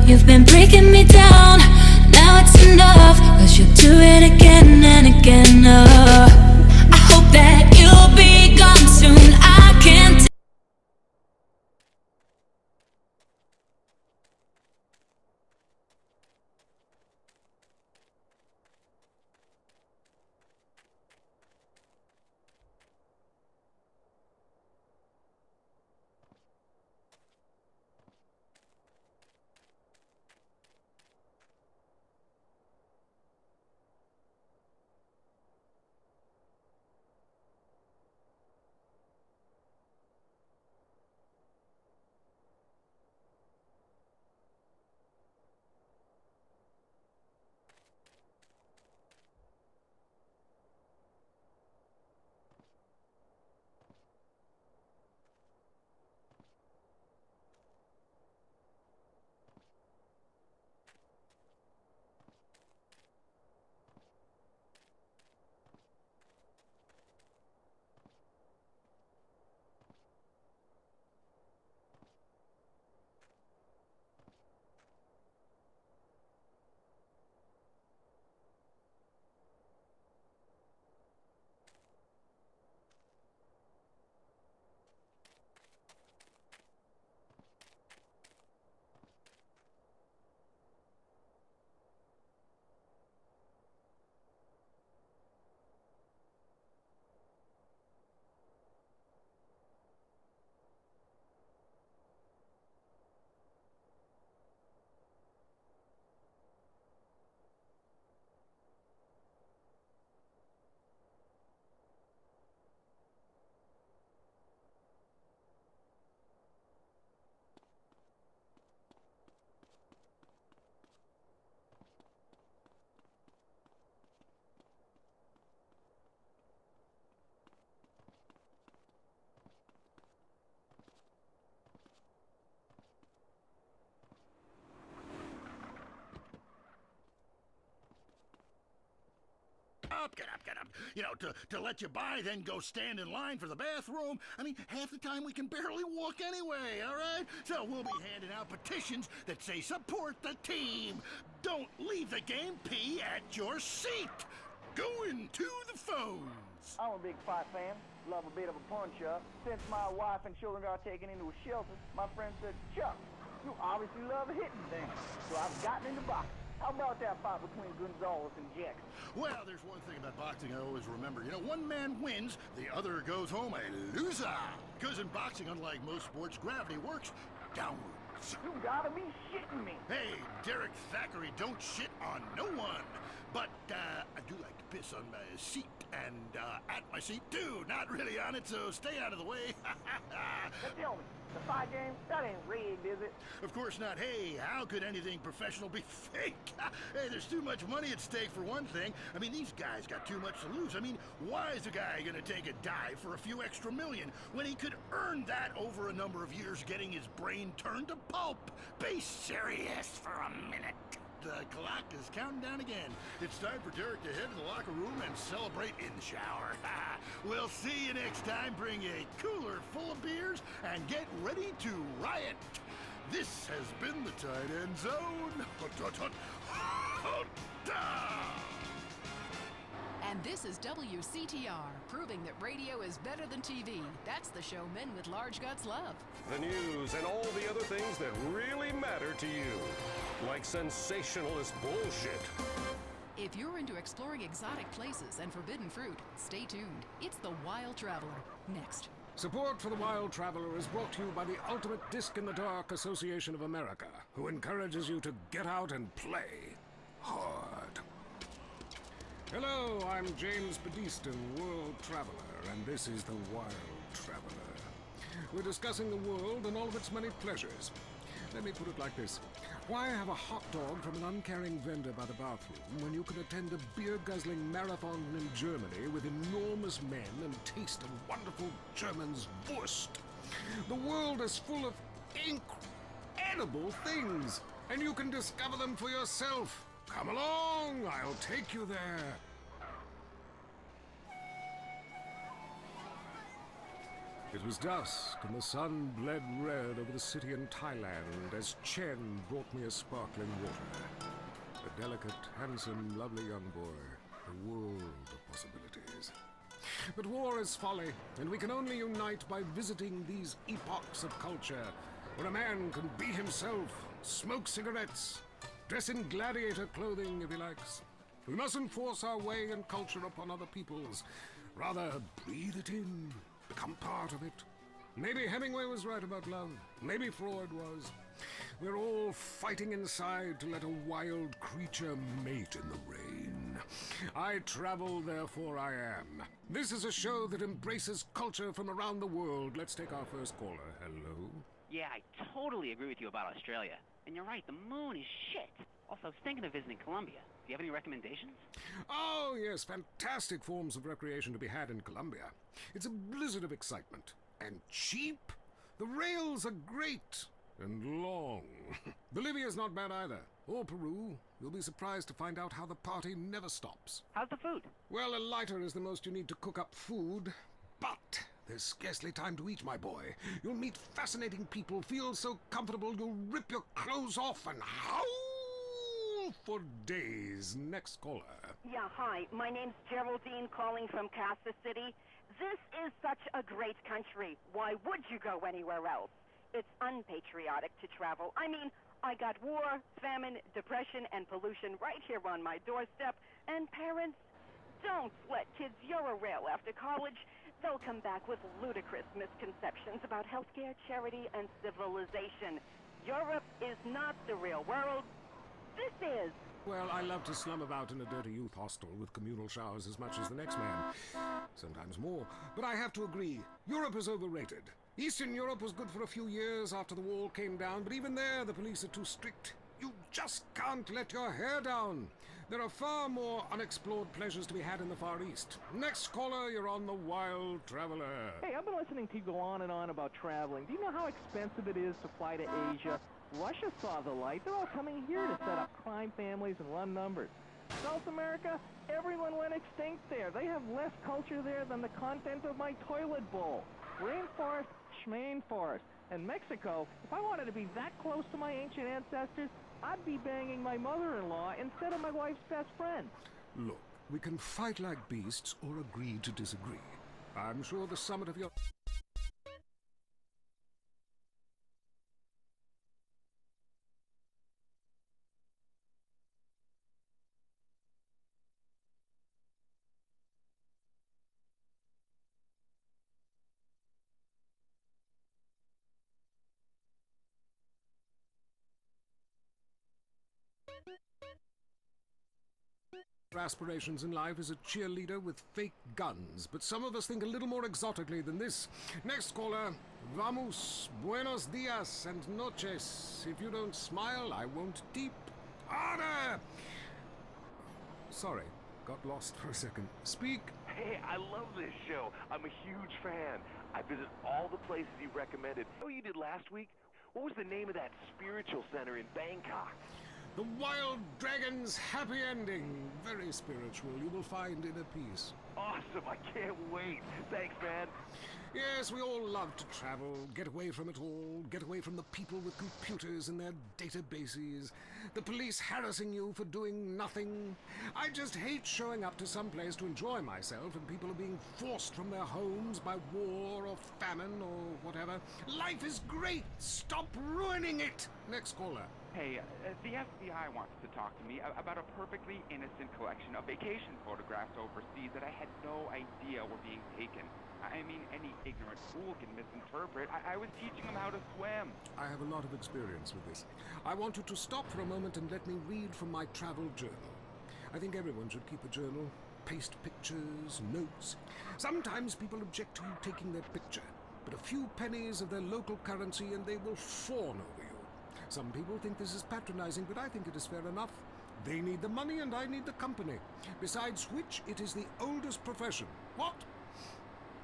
You've been breaking me down, now it's enough, 'cause you'll do it again and again. I hope that you'll be gone soon. I can't. Get up, get up. You know, to let you by, then go stand in line for the bathroom. I mean, half the time we can barely walk anyway, all right? So we'll be handing out petitions that say support the team. Don't leave the game, pee at your seat. Going to the phones. I'm a big fight fan. Love a bit of a punch-up. Since my wife and children got taken into a shelter, my friend said, Chuck, you obviously love hitting things. So I've gotten into boxing. How about that fight between Gonzalez and Jackson? Well, there's one thing about boxing I always remember. You know, one man wins, the other goes home a loser. Because in boxing, unlike most sports, gravity works downwards. You gotta be shitting me. Hey, Derek Thackeray, don't shit on no one. But I do like to piss on my seat and at my seat too. Not really on it, so stay out of the way. Now tell me, the fight game, that ain't rigged, is it? Of course not. Hey, how could anything professional be fake? Hey, there's too much money at stake for one thing. I mean, these guys got too much to lose. I mean, why is a guy gonna take a dive for a few extra million when he could earn that over a number of years getting his brain turned to pulp? Be serious for a minute. The clock is counting down again. It's time for Derek to head to the locker room and celebrate in the shower. We'll see you next time. Bring a cooler full of beers and get ready to riot. This has been the Tight End Zone. And this is WCTR, proving that radio is better than TV. That's the show men with large guts love. The news and all the other things that really matter to you. Like sensationalist bullshit. If you're into exploring exotic places and forbidden fruit, stay tuned. It's The Wild Traveler. Next. Support for The Wild Traveler is brought to you by the Ultimate Disc in the Dark Association of America, who encourages you to get out and play hard. Hello, I'm James Bedeston, World Traveler, and this is The Wild Traveler. We're discussing the world and all of its many pleasures. Let me put it like this. Why have a hot dog from an uncaring vendor by the bathroom when you can attend a beer-guzzling marathon in Germany with enormous men and taste a wonderful German's Wurst? The world is full of incredible things, and you can discover them for yourself. Come along, I'll take you there. It was dusk, and the sun bled red over the city in Thailand as Chen brought me a sparkling water. A delicate, handsome, lovely young boy. A world of possibilities. But war is folly, and we can only unite by visiting these epochs of culture, where a man can be himself, smoke cigarettes, dress in gladiator clothing if he likes. We mustn't force our way and culture upon other people's. Rather, breathe it in, become part of it. Maybe Hemingway was right about love. Maybe Freud was. We're all fighting inside to let a wild creature mate in the rain. I travel, therefore I am. This is a show that embraces culture from around the world. Let's take our first caller. Hello? Yeah, I totally agree with you about Australia. And you're right, the moon is shit. Also, I was thinking of visiting Colombia. Do you have any recommendations? Oh, yes, fantastic forms of recreation to be had in Colombia. It's a blizzard of excitement. And cheap. The rails are great. And long. Bolivia's not bad either. Or Peru. You'll be surprised to find out how the party never stops. How's the food? Well, a lighter is the most you need to cook up food. But there's scarcely time to eat, my boy. You'll meet fascinating people, feel so comfortable you'll rip your clothes off and howl for days. Next caller. Yeah, hi. My name's Geraldine, calling from Casa City. This is such a great country. Why would you go anywhere else? It's unpatriotic to travel. I mean, I got war, famine, depression, and pollution right here on my doorstep. And parents, don't let kids Euro-rail after college. They'll come back with ludicrous misconceptions about healthcare, charity, and civilization. Europe is not the real world. This is. Well, I love to slum about in a dirty youth hostel with communal showers as much as the next man. Sometimes more. But I have to agree, Europe is overrated. Eastern Europe was good for a few years after the wall came down, but even there the police are too strict. You just can't let your hair down. There are far more unexplored pleasures to be had in the Far East. Next caller, you're on the Wild Traveler. Hey, I've been listening to you go on and on about traveling. Do you know how expensive it is to fly to Asia? Russia saw the light. They're all coming here to set up crime families and run numbers. South America, everyone went extinct there. They have less culture there than the content of my toilet bowl. Rainforest, schmain forest. And Mexico, if I wanted to be that close to my ancient ancestors, I'd be banging my mother-in-law instead of my wife's best friend. Look, we can fight like beasts or agree to disagree. I'm sure the summit of your... aspirations in life is a cheerleader with fake guns, but some of us think a little more exotically than this. Next caller, vamos, buenos dias and noches. If you don't smile, I won't deep. Order! Sorry, got lost for a second. Speak. Hey, I love this show. I'm a huge fan. I visit all the places you recommended. Oh, you did last week? What was the name of that spiritual center in Bangkok? The Wild Dragon's Happy Ending. Very spiritual. You will find inner peace. Awesome. I can't wait. Thanks, man. Yes, we all love to travel, get away from it all, get away from the people with computers and their databases, the police harassing you for doing nothing. I just hate showing up to some place to enjoy myself and people are being forced from their homes by war or famine or whatever. Life is great. Stop ruining it. Next caller. Hey, the FBI wants to talk to me about a perfectly innocent collection of vacation photographs overseas that I had no idea were being taken. I mean, any ignorant fool can misinterpret. I was teaching them how to swim. I have a lot of experience with this. I want you to stop for a moment and let me read from my travel journal. I think everyone should keep a journal. Paste pictures, notes. Sometimes people object to you taking their picture, but a few pennies of their local currency and they will fawn over you. Some people think this is patronizing, but I think it is fair enough. They need the money and I need the company. Besides which, it is the oldest profession. What?